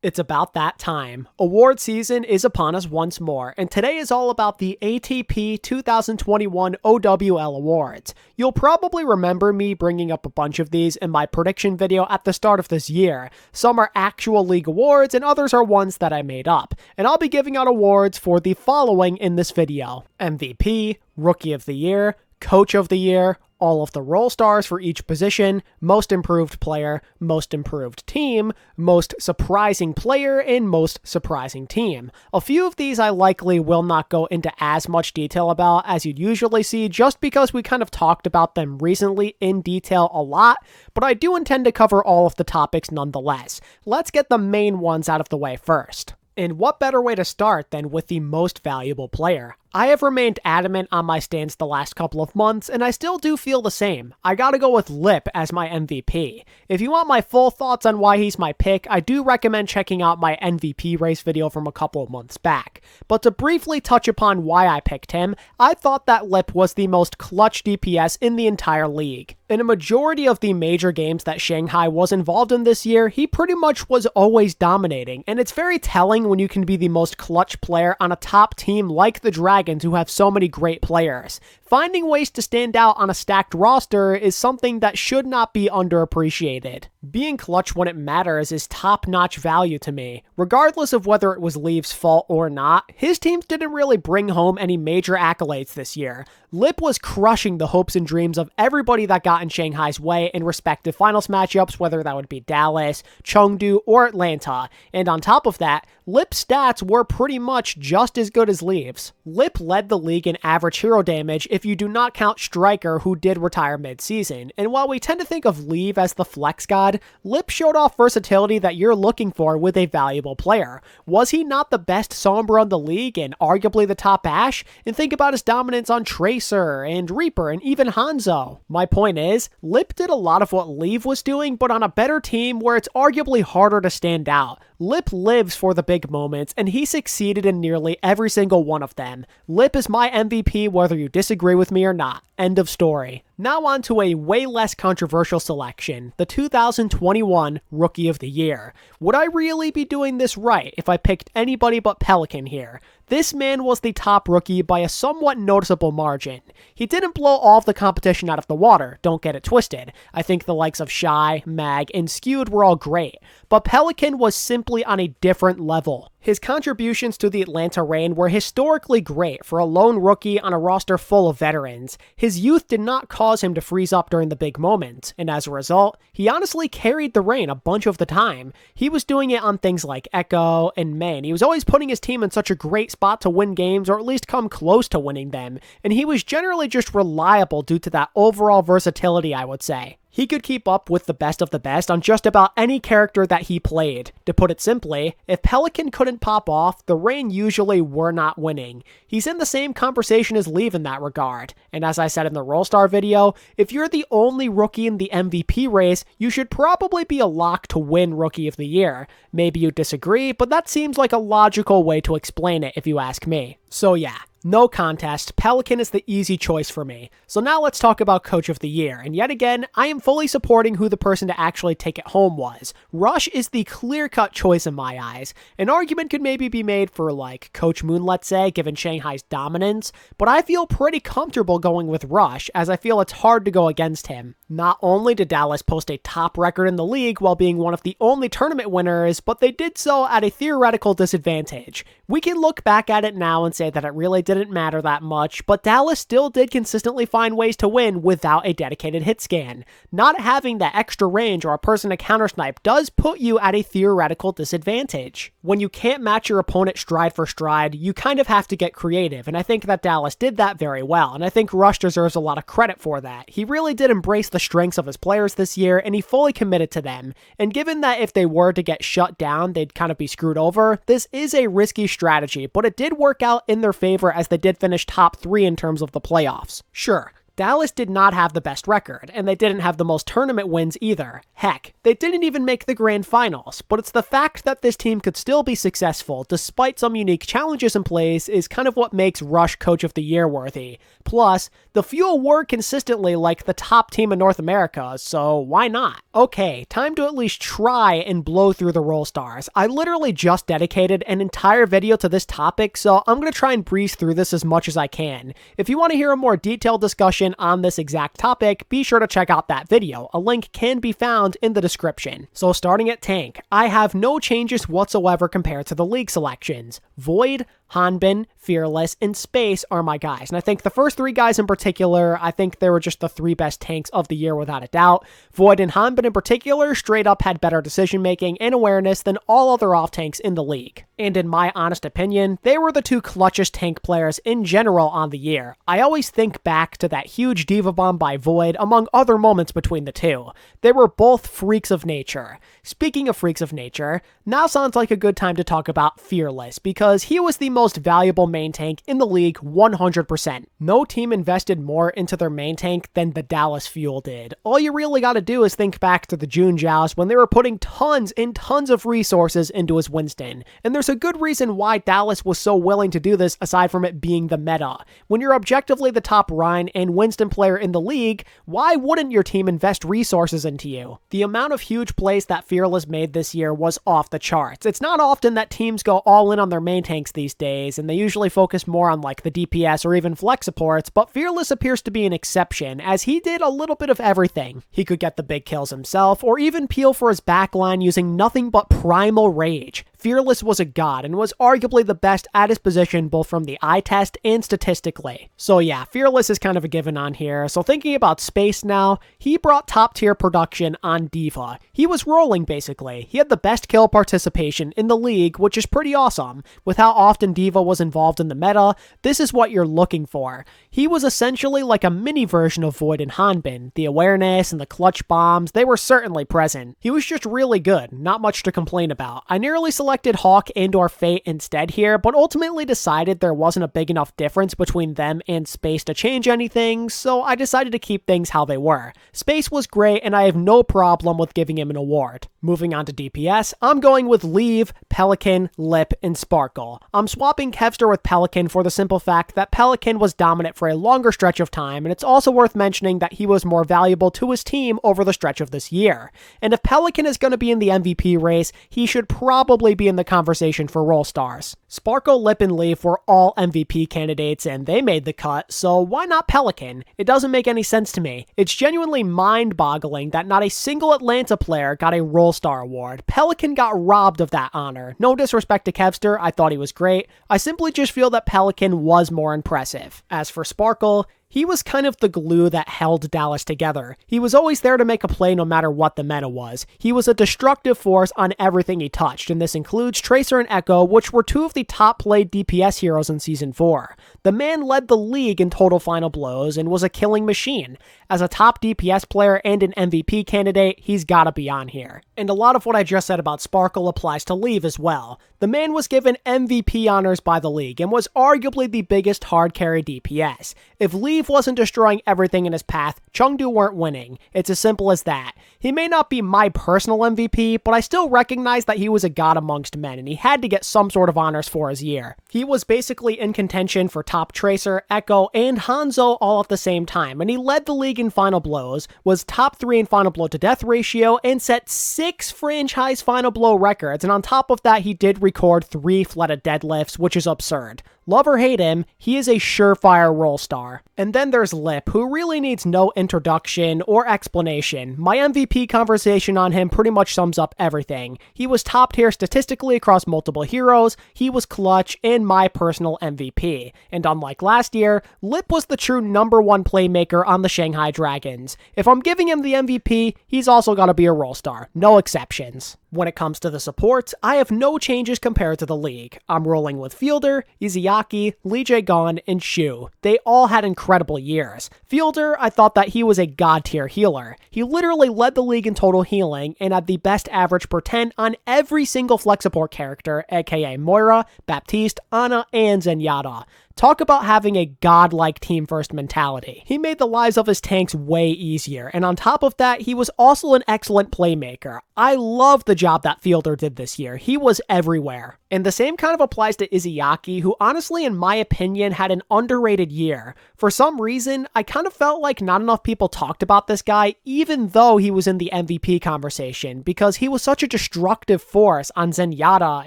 It's about that time. Award season is upon us once more, and today is all about the ATP 2021 OWL Awards. You'll probably remember me bringing up a bunch of these in my prediction video at the start of this year. Some are actual league awards, and others are ones that I made up. And I'll be giving out awards for the following in this video: MVP, Rookie of the Year, Coach of the Year, all of the role stars for each position, most improved player, most improved team, most surprising player, and most surprising team. A few of these I likely will not go into as much detail about as you'd usually see, just because we kind of talked about them recently in detail a lot, but I do intend to cover all of the topics nonetheless. Let's get the main ones out of the way first. And what better way to start than with the most valuable player? I have remained adamant on my stance the last couple of months, and I still do feel the same. I gotta go with Lip as my MVP. If you want my full thoughts on why he's my pick, I do recommend checking out my MVP race video from a couple of months back. But to briefly touch upon why I picked him, I thought that Lip was the most clutch DPS in the entire league. In a majority of the major games that Shanghai was involved in this year, he pretty much was always dominating, and it's very telling when you can be the most clutch player on a top team like the Dragons, who have so many great players. Finding ways to stand out on a stacked roster is something that should not be underappreciated. Being clutch when it matters is top-notch value to me. Regardless of whether it was Leeve's fault or not, his teams didn't really bring home any major accolades this year. Lip was crushing the hopes and dreams of everybody that got in Shanghai's way in respective finals matchups, whether that would be Dallas, Chengdu, or Atlanta. And on top of that, Lip's stats were pretty much just as good as Leeve's. Lip led the league in average hero damage if you do not count Striker, who did retire mid-season. And while we tend to think of Leeve as the flex god, Lip showed off versatility that you're looking for with a valuable player. Was he not the best Sombra in the league and arguably the top Ashe? And think about his dominance on Tracer and Reaper and even Hanzo. My point is, Lip did a lot of what Leeve was doing, but on a better team where it's arguably harder to stand out. Lip lives for the big moments, and he succeeded in nearly every single one of them. Lip is my MVP whether you disagree with me or not. End of story. Now on to a way less controversial selection, the 2021 Rookie of the Year. Would I really be doing this right if I picked anybody but Pelican here? This man was the top rookie by a somewhat noticeable margin. He didn't blow all of the competition out of the water, don't get it twisted. I think the likes of Shy, Mag, and Skewed were all great, but Pelican was simply on a different level. His contributions to the Atlanta reign were historically great for a lone rookie on a roster full of veterans. His youth did not cause him to freeze up during the big moments, and as a result, he honestly carried the reign a bunch of the time. He was doing it on things like Echo and Main. He was always putting his team in such a great spot to win games, or at least come close to winning them, and he was generally just reliable due to that overall versatility, I would say. He could keep up with the best of the best on just about any character that he played. To put it simply, if Pelican couldn't pop off, the Reign usually were not winning. He's in the same conversation as Leeve in that regard. And as I said in the Roll Star video, if you're the only rookie in the MVP race, you should probably be a lock to win Rookie of the Year. Maybe you disagree, but that seems like a logical way to explain it if you ask me. So yeah. No contest, Pelican is the easy choice for me. So now let's talk about Coach of the Year, and yet again, I am fully supporting who the person to actually take it home was. Rush is the clear-cut choice in my eyes. An argument could maybe be made for like Coach Moon, let's say, given Shanghai's dominance, but I feel pretty comfortable going with Rush, as I feel it's hard to go against him. Not only did Dallas post a top record in the league while being one of the only tournament winners, but they did so at a theoretical disadvantage. We can look back at it now and say that it really didn't matter that much, but Dallas still did consistently find ways to win without a dedicated hit scan. Not having that extra range or a person to countersnipe does put you at a theoretical disadvantage. When you can't match your opponent stride for stride, you kind of have to get creative, and I think that Dallas did that very well, and I think Rush deserves a lot of credit for that. He really did embrace the strengths of his players this year, and he fully committed to them. And given that if they were to get shut down, they'd kind of be screwed over, this is a risky strategy, but it did work out in their favor as they did finish top 3 in terms of the playoffs. Sure, Dallas did not have the best record, and they didn't have the most tournament wins either. Heck, they didn't even make the grand finals, but it's the fact that this team could still be successful despite some unique challenges in place is kind of what makes Rush Coach of the Year worthy. Plus, the Fuel were consistently like the top team in North America, so why not? Okay, time to at least try and blow through the Roll Stars. I literally just dedicated an entire video to this topic, so I'm going to try and breeze through this as much as I can. If you want to hear a more detailed discussion on this exact topic, be sure to check out that video. A link can be found in the description. So starting at tank, I have no changes whatsoever compared to the league selections. Void, Hanbin, Fearless, and Space are my guys. And I think the first three guys in particular, I think they were just the three best tanks of the year without a doubt. Void and Hanbin in particular straight up had better decision making and awareness than all other off tanks in the league. And in my honest opinion, they were the two clutchest tank players in general on the year. I always think back to that huge Diva Bomb by Void among other moments between the two. They were both freaks of nature. Speaking of freaks of nature, now sounds like a good time to talk about Fearless because he was the most valuable main tank in the league 100%. No team invested more into their main tank than the Dallas Fuel did. All you really gotta do is think back to the June Joust when they were putting tons and tons of resources into his Winston. And there's a good reason why Dallas was so willing to do this aside from it being the meta. When you're objectively the top Rhine and Winston player in the league, why wouldn't your team invest resources into you? The amount of huge plays that Fearless made this year was off the charts. It's not often that teams go all in on their main tanks these days, and they usually focus more on like the DPS or even flex supports, but Fearless appears to be an exception, as he did a little bit of everything. He could get the big kills himself, or even peel for his backline using nothing but primal rage. Fearless was a god and was arguably the best at his position both from the eye test and statistically. So yeah, Fearless is kind of a given on here. So thinking about Space now, he brought top tier production on Diva. He was rolling basically. He had the best kill participation in the league, which is pretty awesome. With how often Diva was involved in the meta, this is what you're looking for. He was essentially like a mini version of Void and Hanbin. The awareness and the clutch bombs, they were certainly present. He was just really good, not much to complain about. I nearly selected Hawk and or Fate instead here, but ultimately decided there wasn't a big enough difference between them and Space to change anything, so I decided to keep things how they were. Space was great, and I have no problem with giving him an award. Moving on to DPS, I'm going with Leave, Pelican, Lip, and Sparkle. I'm swapping Kevster with Pelican for the simple fact that Pelican was dominant for a longer stretch of time, and it's also worth mentioning that he was more valuable to his team over the stretch of this year. And if Pelican is going to be in the MVP race, he should probably be in the conversation for Roll Stars. Sparkle, Lip, and Leaf were all MVP candidates, and they made the cut, so why not Pelican? It doesn't make any sense to me. It's genuinely mind-boggling that not a single Atlanta player got a Roll Star award. Pelican got robbed of that honor. No disrespect to Kevster, I thought he was great. I simply just feel that Pelican was more impressive. As for Sparkle, he was kind of the glue that held Dallas together. He was always there to make a play no matter what the meta was. He was a destructive force on everything he touched, and this includes Tracer and Echo, which were two of the top played DPS heroes in Season 4. The man led the league in total final blows and was a killing machine. As a top DPS player and an MVP candidate, he's gotta be on here. And a lot of what I just said about Sparkle applies to Leave as well. The man was given MVP honors by the league and was arguably the biggest hard carry DPS. If Leave wasn't destroying everything in his path, Chengdu weren't winning. It's as simple as that. He may not be my personal MVP, but I still recognize that he was a god amongst men and he had to get some sort of honors for his year. He was basically in contention for top Tracer, Echo, and Hanzo all at the same time, and he led the league in final blows, was top 3 in final blow to death ratio, and set 6 franchise final blow records, and on top of that he did record 3 flooded deadlifts, which is absurd. Love or hate him, he is a surefire Roll Star. And then there's Lip, who really needs no introduction or explanation. My MVP conversation on him pretty much sums up everything. He was top tier statistically across multiple heroes, he was clutch, and my personal MVP. And unlike last year, Lip was the true #1 playmaker on the Shanghai Dragons. If I'm giving him the MVP, he's also gotta be a Roll Star. No exceptions. When it comes to the supports, I have no changes compared to the league. I'm rolling with Fielder, Izayaki, Lee Jae-gon, and Shu. They all had incredible years. Fielder, I thought that he was a god tier healer. He literally led the league in total healing and had the best average per 10 on every single flex support character, aka Moira, Baptiste, Ana, and Zenyatta. Talk about having a godlike team-first mentality. He made the lives of his tanks way easier, and on top of that, he was also an excellent playmaker. I love the job that Fielder did this year. He was everywhere. And the same kind of applies to Izayaki, who honestly, in my opinion, had an underrated year. For some reason, I kind of felt like not enough people talked about this guy, even though he was in the MVP conversation, because he was such a destructive force on Zenyatta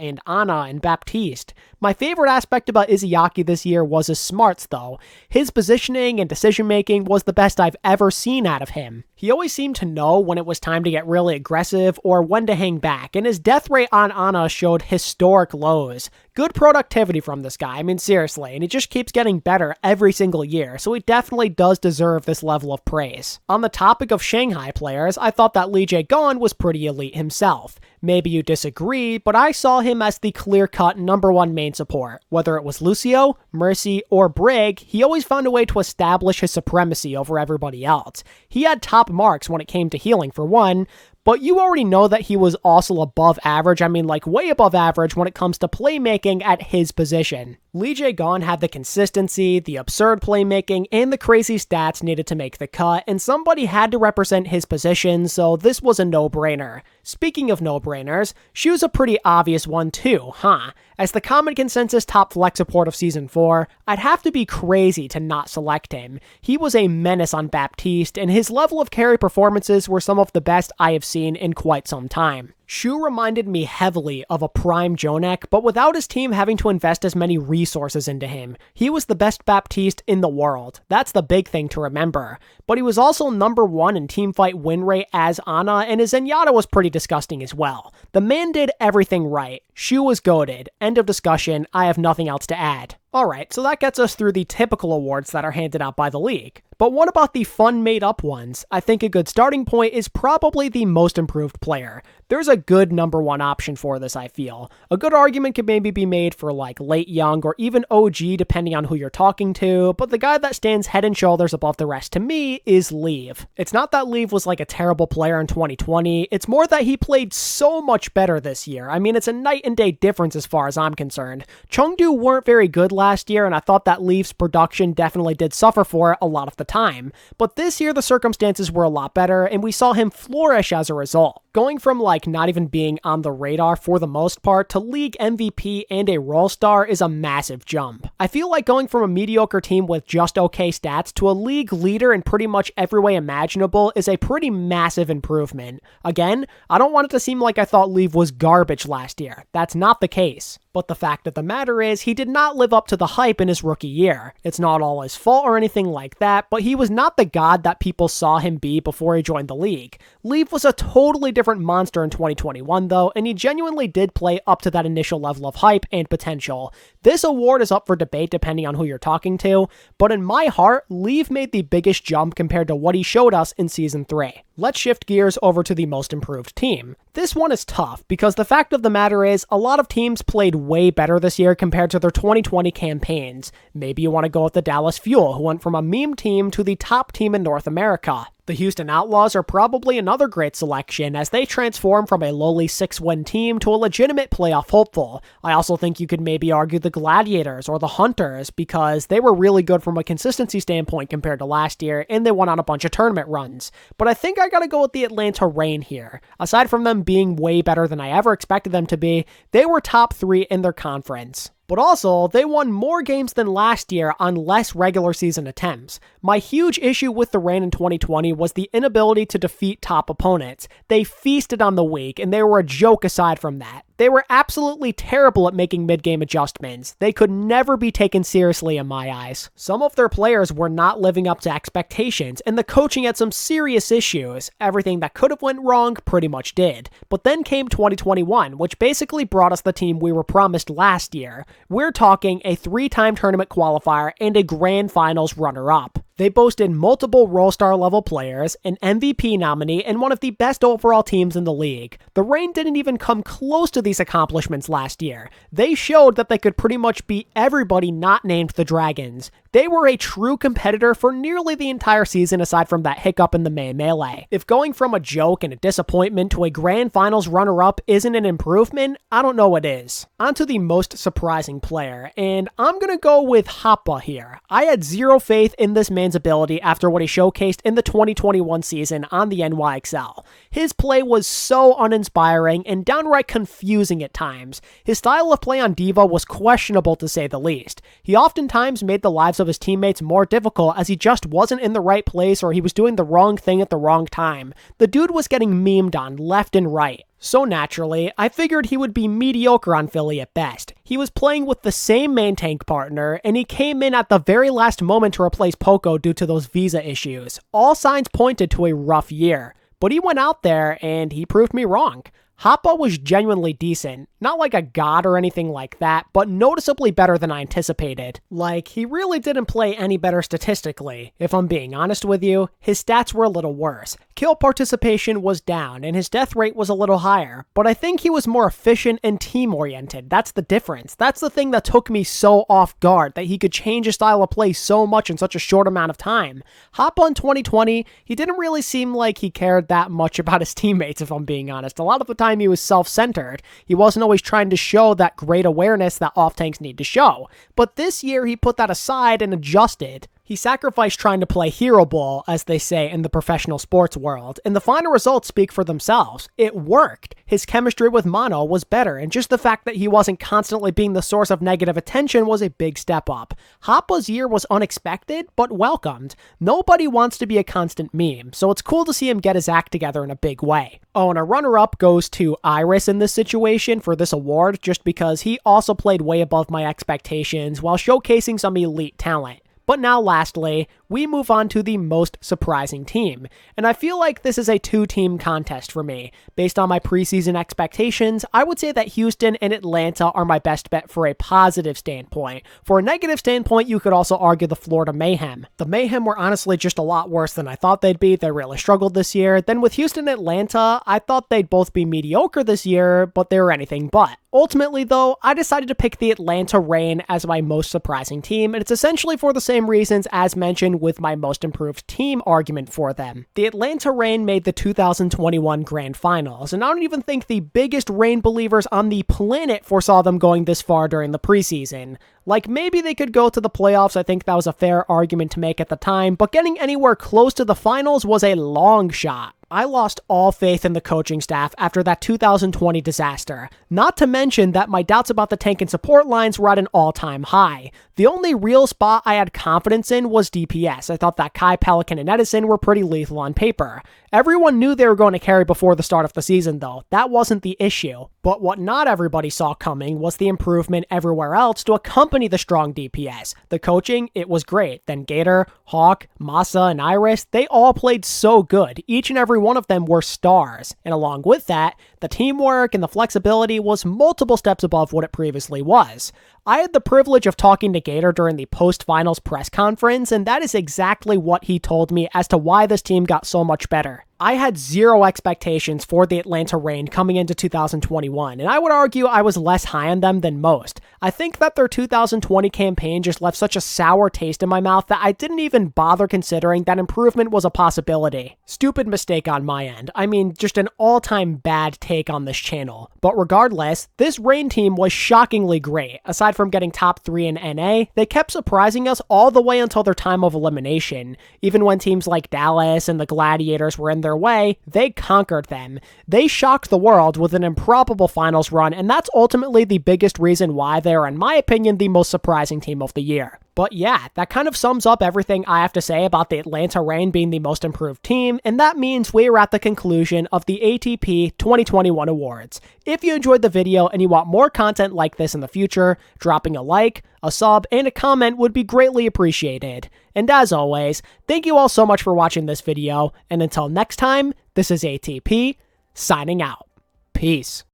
and Ana and Baptiste. My favorite aspect about Izayaki this year was his smarts, though. His positioning and decision-making was the best I've ever seen out of him. He always seemed to know when it was time to get really aggressive or when to hang back, and his death rate on Ana showed historic lows. Good productivity from this guy, I mean seriously, and he just keeps getting better every single year, so he definitely does deserve this level of praise. On the topic of Shanghai players, I thought that Lee Jae-gon was pretty elite himself. Maybe you disagree, but I saw him as the clear-cut #1 main support. Whether it was Lucio, Mercy, or Brig, he always found a way to establish his supremacy over everybody else. He had top marks when it came to healing for one, but you already know that he was also above average, I mean like way above average when it comes to playmaking at his position. Lee Jae-gon had the consistency, the absurd playmaking, and the crazy stats needed to make the cut, and somebody had to represent his position, so this was a no-brainer. Speaking of no-brainers, Shu's a pretty obvious one too, huh? As the common consensus top flex support of Season 4, I'd have to be crazy to not select him. He was a menace on Baptiste, and his level of carry performances were some of the best I have seen in quite some time. Shu reminded me heavily of a prime Jonek, but without his team having to invest as many resources into him. He was the best Baptiste in the world. That's the big thing to remember. But he was also #1 in teamfight win rate as Ana, and his Zenyatta was pretty disgusting as well. The man did everything right. Shu was goated. End of discussion. I have nothing else to add. Alright, so that gets us through the typical awards that are handed out by the league. But what about the fun made-up ones? I think a good starting point is probably the most improved player. There's a good #1 option for this, I feel. A good argument could maybe be made for like late young or even OG depending on who you're talking to, but the guy that stands head and shoulders above the rest to me is Leave. It's not that Leave was like a terrible player in 2020, it's more that he played so much better this year. I mean, it's a night and day difference as far as I'm concerned. Chengdu weren't very good last year, and I thought that Leaf's production definitely did suffer for it a lot of the time. But this year the circumstances were a lot better, and we saw him flourish as a result. Going from like not even being on the radar for the most part to league MVP and a role star is a massive jump. I feel like going from a mediocre team with just okay stats to a league leader in pretty much every way imaginable is a pretty massive improvement. Again, I don't want it to seem like I thought Leave was garbage last year. That's not the case. But the fact of the matter is, he did not live up to the hype in his rookie year. It's not all his fault or anything like that, but he was not the god that people saw him be before he joined the league. Leaf was a totally different monster in 2021 though, and he genuinely did play up to that initial level of hype and potential. This award is up for debate depending on who you're talking to, but in my heart, Leaf made the biggest jump compared to what he showed us in Season 3. Let's shift gears over to the most improved team. This one is tough because the fact of the matter is a lot of teams played way better this year compared to their 2020 campaigns. Maybe you want to go with the Dallas Fuel, who went from a meme team to the top team in North America. The Houston Outlaws are probably another great selection as they transform from a lowly 6-win team to a legitimate playoff hopeful. I also think you could maybe argue the Gladiators or the Hunters because they were really good from a consistency standpoint compared to last year and they went on a bunch of tournament runs. But I think I gotta go with the Atlanta Reign here. Aside from them being way better than I ever expected them to be, they were top 3 in their conference. But also, they won more games than last year on less regular season attempts. My huge issue with the Reign in 2020 was the inability to defeat top opponents. They feasted on the weak, and they were a joke aside from that. They were absolutely terrible at making mid-game adjustments. They could never be taken seriously in my eyes. Some of their players were not living up to expectations, and the coaching had some serious issues. Everything that could have went wrong pretty much did. But then came 2021, which basically brought us the team we were promised last year. We're talking a 3-time tournament qualifier and a grand finals runner-up. They boasted multiple All-Star level players, an MVP nominee, and one of the best overall teams in the league. The Reign didn't even come close to these accomplishments last year. They showed that they could pretty much beat everybody not named the Dragons. They were a true competitor for nearly the entire season aside from that hiccup in the May Melee. If going from a joke and a disappointment to a grand finals runner-up isn't an improvement, I don't know what is. On to the most surprising player, and I'm gonna go with Hoppa here. I had zero faith in this man's ability after what he showcased in the 2021 season on the NYXL. His play was so uninspiring and downright confusing at times. His style of play on D.Va was questionable to say the least. He oftentimes made the lives of his teammates more difficult as he just wasn't in the right place or he was doing the wrong thing at the wrong time. The dude was getting memed on left and right. So naturally, I figured he would be mediocre on Philly at best. He was playing with the same main tank partner, and he came in at the very last moment to replace Poco due to those visa issues. All signs pointed to a rough year. But he went out there and he proved me wrong. Hoppa was genuinely decent, not like a god or anything like that, but noticeably better than I anticipated. Like, he really didn't play any better statistically. If I'm being honest with you, his stats were a little worse. Kill participation was down, and his death rate was a little higher, but I think he was more efficient and team-oriented. That's the difference. That's the thing that took me so off guard, that he could change his style of play so much in such a short amount of time. Hoppa in 2020, he didn't really seem like he cared that much about his teammates, if I'm being honest. A lot of the time, he was self-centered. He wasn't always trying to show that great awareness that off-tanks need to show. But this year, he put that aside and adjusted. He sacrificed trying to play hero ball, as they say in the professional sports world, and the final results speak for themselves. It worked. His chemistry with Mono was better, and just the fact that he wasn't constantly being the source of negative attention was a big step up. Hoppa's year was unexpected, but welcomed. Nobody wants to be a constant meme, so it's cool to see him get his act together in a big way. Oh, and a runner-up goes to Iris in this situation for this award, just because he also played way above my expectations while showcasing some elite talent. But now lastly, we move on to the most surprising team, and I feel like this is a two-team contest for me. Based on my preseason expectations, I would say that Houston and Atlanta are my best bet for a positive standpoint. For a negative standpoint, you could also argue the Florida Mayhem. The Mayhem were honestly just a lot worse than I thought they'd be. They really struggled this year. Then with Houston and Atlanta, I thought they'd both be mediocre this year, but they were anything but. Ultimately though, I decided to pick the Atlanta Reign as my most surprising team, and it's essentially for the same reasons as mentioned with my most improved team argument for them. The Atlanta Reign made the 2021 Grand Finals, and I don't even think the biggest Reign believers on the planet foresaw them going this far during the preseason. Like, maybe they could go to the playoffs, I think that was a fair argument to make at the time, but getting anywhere close to the finals was a long shot. I lost all faith in the coaching staff after that 2020 disaster. Not to mention that my doubts about the tank and support lines were at an all-time high. The only real spot I had confidence in was DPS. I thought that Kai, Pelican, and Edison were pretty lethal on paper. Everyone knew they were going to carry before the start of the season though. That wasn't the issue. But what not everybody saw coming was the improvement everywhere else to accompany the strong DPS. The coaching, it was great. Then Gator, Hawk, Masa, and Iris, they all played so good. Each and every one of them were stars. And along with that, the teamwork and the flexibility was multiple steps above what it previously was. I had the privilege of talking to Gator during the post-finals press conference, and that is exactly what he told me as to why this team got so much better. I had zero expectations for the Atlanta Reign coming into 2021, and I would argue I was less high on them than most. I think that their 2020 campaign just left such a sour taste in my mouth that I didn't even bother considering that improvement was a possibility. Stupid mistake on my end. I mean, just an all-time bad take on this channel. But regardless, this Reign team was shockingly great. Aside from getting top 3 in NA, they kept surprising us all the way until their time of elimination. Even when teams like Dallas and the Gladiators were in their way, they conquered them. They shocked the world with an improbable finals run, and that's ultimately the biggest reason why they are, in my opinion, the most surprising team of the year. But yeah, that kind of sums up everything I have to say about the Atlanta Reign being the most improved team, and that means we are at the conclusion of the ATP 2021 awards. If you enjoyed the video and you want more content like this in the future, dropping a like, a sub, and a comment would be greatly appreciated. And as always, thank you all so much for watching this video, and until next time, this is ATP, signing out. Peace.